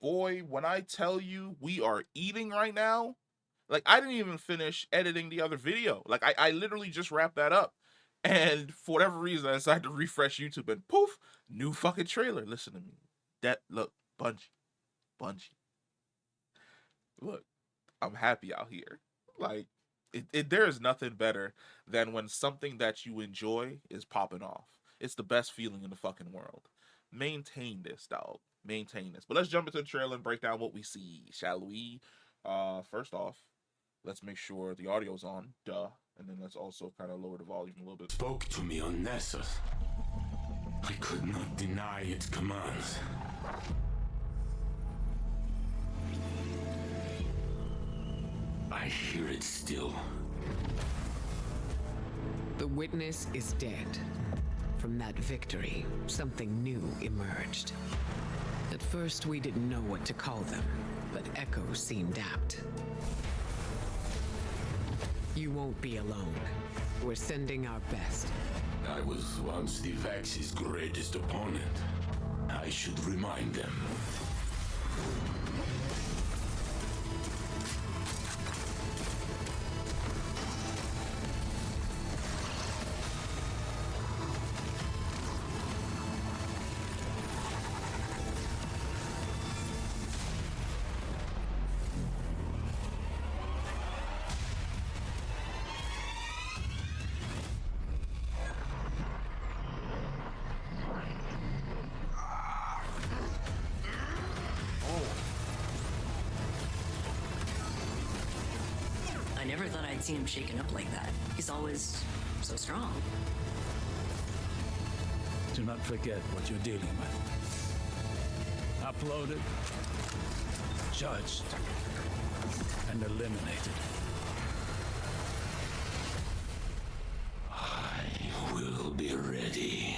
Boy, when I tell you we are eating right now, like I didn't even finish editing the other video. Like I literally just wrapped that up. And for whatever reason, I decided to refresh YouTube and poof, new fucking trailer. Listen to me. That look, Bungie. Look, I'm happy out here. Like there is nothing better than when something that you enjoy is popping off. It's the best feeling in the fucking world. Maintain this, dog. Maintain this. But let's jump into the trailer and break down what we see, shall we? First off, let's make sure the audio's on. Duh. And then let's also kind of lower the volume a little bit. Spoke to me on Nessus. I could not deny its commands. I hear it still. The witness is dead. From that victory, something new emerged. At first, we didn't know what to call them, but Echo seemed apt. You won't be alone. We're sending our best. I was once the Vex's greatest opponent. I should remind them. I never thought I'd see him shaken up like that. He's always so strong. Do not forget what you're dealing with. Uploaded, judged, and eliminated. I will be ready.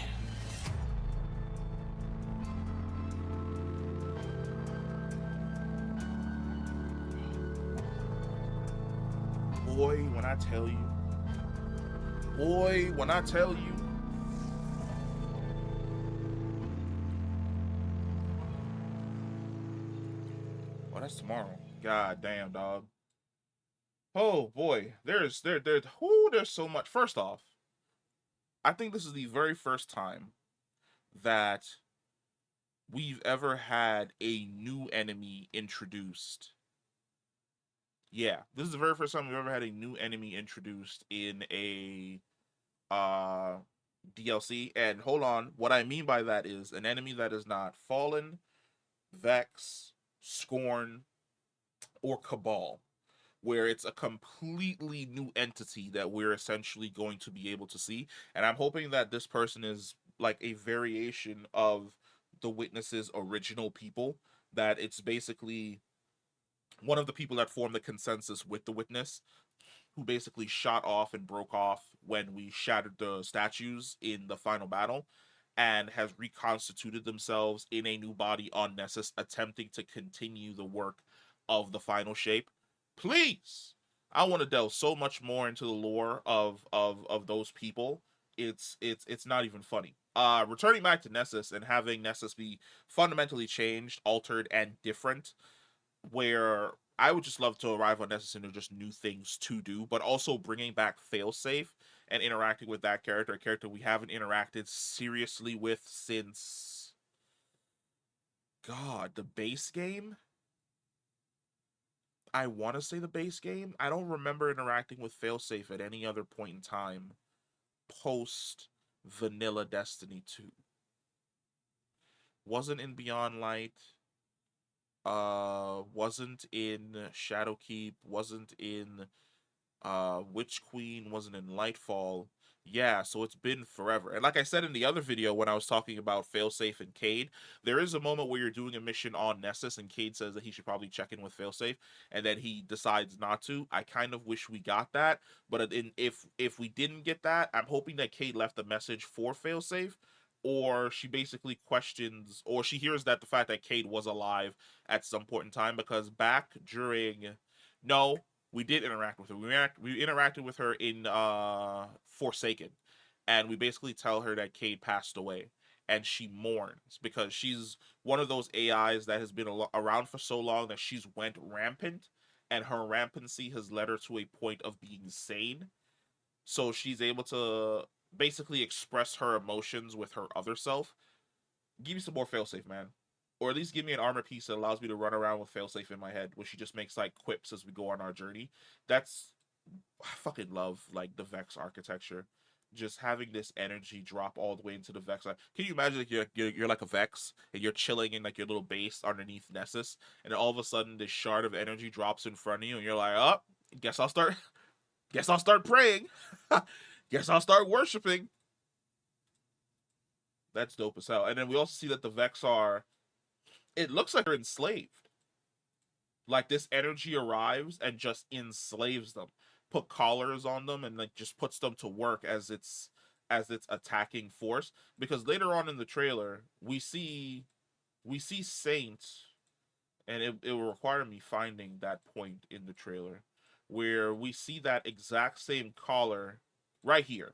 Boy, when I tell you. Boy, when I tell you. Oh, that's tomorrow. God damn, dog. Oh boy, there's so much. First off, I think this is the very first time that we've ever had a new enemy introduced. Yeah, this is the very first time we've ever had a new enemy introduced in a uh DLC. And hold on, what I mean by that is an enemy that is not Fallen, Vex, Scorn, or Cabal, where it's a completely new entity that we're essentially going to be able to see. And I'm hoping that this person is like a variation of the Witness's original people, that it's basically one of the people that formed the consensus with the Witness, who basically shot off and broke off when we shattered the statues in the final battle, and has reconstituted themselves in a new body on Nessus, attempting to continue the work of the final shape. Please, I want to delve so much more into the lore of those people. It's not even funny. Returning back to Nessus and having Nessus be fundamentally changed, altered, and different, where I would just love to arrive on Nessus and just new things to do, but also bringing back Failsafe and interacting with that character, a character we haven't interacted seriously with since, God, the base game? I want to say the base game. I don't remember interacting with Failsafe at any other point in time post Vanilla Destiny 2. Wasn't in Beyond Light. Wasn't in Shadowkeep. Wasn't in Witch Queen. Wasn't in Lightfall. Yeah, so it's been forever. And like I said in the other video when I was talking about Failsafe and Cade, there is a moment where you're doing a mission on Nessus and Cade says that he should probably check in with Failsafe, and then he decides not to. I kind of wish we got that, but if we didn't get that, I'm hoping that Cade left a message for Failsafe, or she basically questions, or she hears that the fact that Cade was alive at some point in time, because back during, no, we did interact with her. We interacted with her in Forsaken, and we basically tell her that Cade passed away. and she mourns because she's one of those AIs that has been around for so long that she's went rampant, and her rampancy has led her to a point of being sane. So she's able to basically express her emotions with her other self. Give me some more failsafe, man. Or at least give me an armor piece that allows me to run around with failsafe in my head, where she just makes like quips as we go on our journey. That's I fucking love like the Vex architecture. Just having this energy drop all the way into the Vex. Like, can you imagine like you're like a Vex and you're chilling in like your little base underneath Nessus, and then all of a sudden this shard of energy drops in front of you, and you're like, oh, guess I'll start, guess I'll start praying, guess I'll start worshiping. That's dope as hell. And then we also see that the Vex are. It looks like they're enslaved. Like this energy arrives and just enslaves them, put collars on them, and like just puts them to work as its attacking force. Because later on in the trailer, we see Saint, and it will require me finding that point in the trailer where we see that exact same collar right here,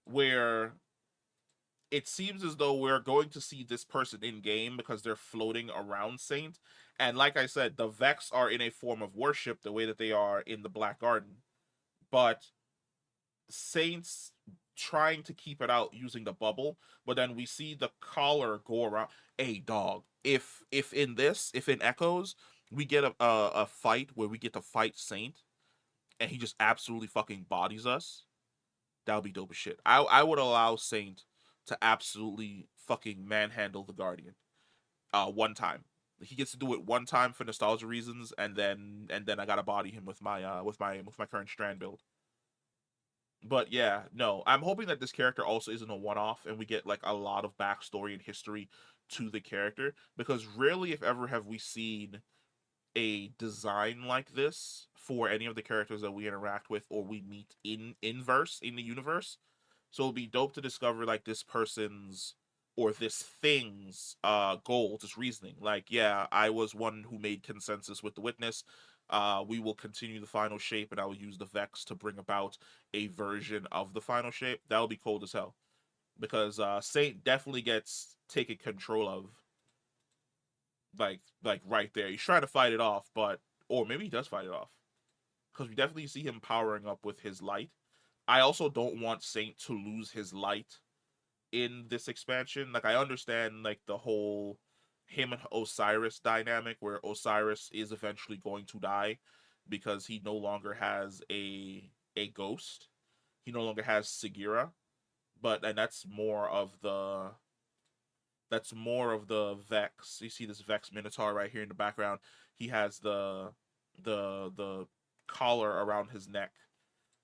where it seems as though we're going to see this person in game because they're floating around Saint. And like I said, the Vex are in a form of worship the way that they are in the Black Garden. But Saint's trying to keep it out using the bubble, but then we see the collar go around. Hey dog, if in Echoes we get a fight where we get to fight Saint and he just absolutely fucking bodies us, that would be dope as shit. I would allow Saint to absolutely fucking manhandle the Guardian. One time. He gets to do it one time for nostalgia reasons, and then I gotta body him with my current strand build. But yeah, no, I'm hoping that this character also isn't a one-off, and we get like a lot of backstory and history to the character, because rarely, if ever, have we seen a design like this for any of the characters that we interact with or we meet in the universe. So it'll be dope to discover like this person's or this thing's goals, its reasoning. Like, yeah, I was one who made consensus with the witness. We will continue the final shape, and I will use the Vex to bring about a version of the final shape. That'll be cold as hell. Because Saint definitely gets taken control of, like right there. He's trying to fight it off, but or maybe he does fight it off. Because we definitely see him powering up with his light. I also don't want Saint to lose his light in this expansion. Like I understand like the whole him and Osiris dynamic where Osiris is eventually going to die because he no longer has a ghost. He no longer has Sagira, but and that's more of the Vex. You see this Vex Minotaur right here in the background. He has the collar around his neck.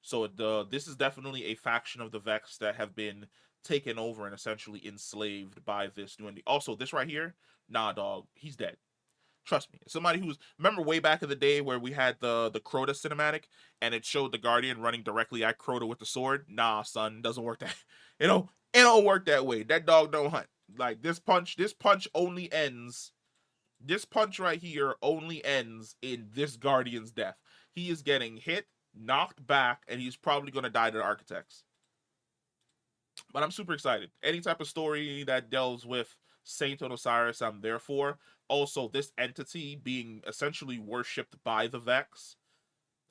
So this is definitely a faction of the Vex that have been taken over and essentially enslaved by this new entity. Also, this right here, nah, dog, he's dead. Trust me. Somebody who's remember way back in the day where we had the Crota cinematic and it showed the Guardian running directly at Crota with the sword. Nah, son, doesn't work that. It don't work that way. That dog don't hunt. Like this punch only ends. This punch right here only ends in this Guardian's death. He is getting hit, knocked back, and he's probably gonna die to the Architects. But I'm super excited. Any type of story that delves with Saint and Osiris, I'm there for. Also, this entity being essentially worshipped by the Vex.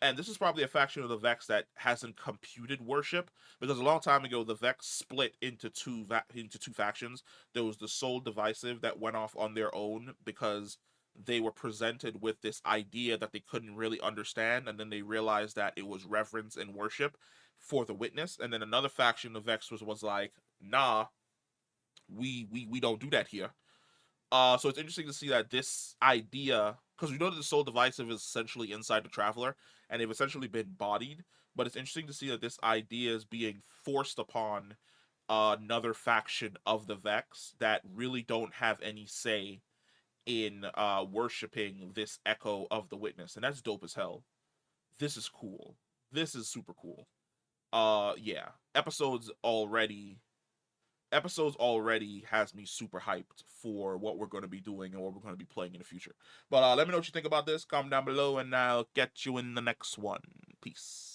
And this is probably a faction of the Vex that hasn't computed worship, because a long time ago the Vex split into two factions. There was the Soul Divisive that went off on their own because they were presented with this idea that they couldn't really understand, and then they realized that it was reverence and worship for the witness. And then another faction of Vex was like, nah, we don't do that here. So it's interesting to see that this idea, because we know that the Soul Divisive is essentially inside the Traveler, and they've essentially been bodied. But it's interesting to see that this idea is being forced upon another faction of the Vex that really don't have any say in worshiping this echo of the witness, and that's dope as hell. This is cool. This is super cool. Yeah, episodes already has me super hyped for what we're going to be doing and what we're going to be playing in the future. But let me know what you think about this. Comment down below, and I'll get you in the next one. Peace.